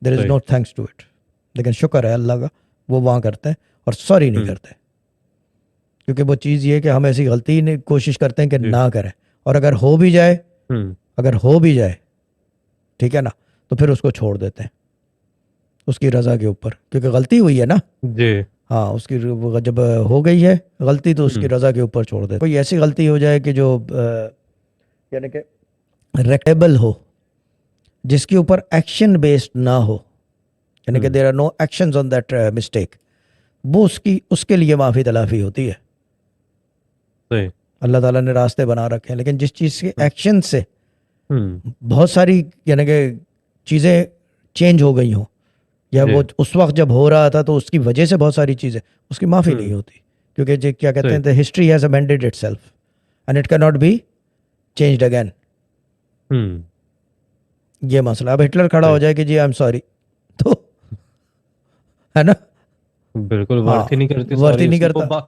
There is no thanks to it. لیکن شکر ہے اللہ کا وہ وہاں کرتے ہیں اور سوری نہیں کرتے, کیونکہ وہ چیز یہ ہے کہ ہم ایسی غلطی کوشش کرتے ہیں کہ نہ کریں, اور اگر ہو بھی جائے ٹھیک ہے نا, تو پھر اس کو چھوڑ دیتے ہیں اس کی رضا کے اوپر, کیونکہ غلطی ہوئی ہے نا. ہاں, اس کی جب ہو گئی ہے غلطی تو اس کی رضا کے اوپر چھوڑ دیتے. کوئی ایسی غلطی ہو جائے کہ جو یعنی کہ ریکٹیبل ہو, جس کے اوپر ایکشن بیسڈ نہ ہو, یعنی کہ there are no actions on that mistake, وہ اس کے لیے معافی تلافی ہوتی ہے. اللہ تعالیٰ نے راستے بنا رکھے ہیں, لیکن جس چیز کے ایکشن سے بہت ساری یعنی کہ چیزیں چینج ہو گئی ہوں, یا وہ اس وقت جب ہو رہا تھا تو اس کی وجہ سے بہت ساری چیزیں, اس کی معافی نہیں ہوتی, کیونکہ کیا کہتے ہیں history has amended itself and it can not be changed again. یہ مسئلہ. اب ہٹلر کھڑا ہو جائے کہ جی آئی ایم سوری, تو ہے نا, بالکل ورتھ ہی نہیں کرتی, ورتھ ہی نہیں کرتا.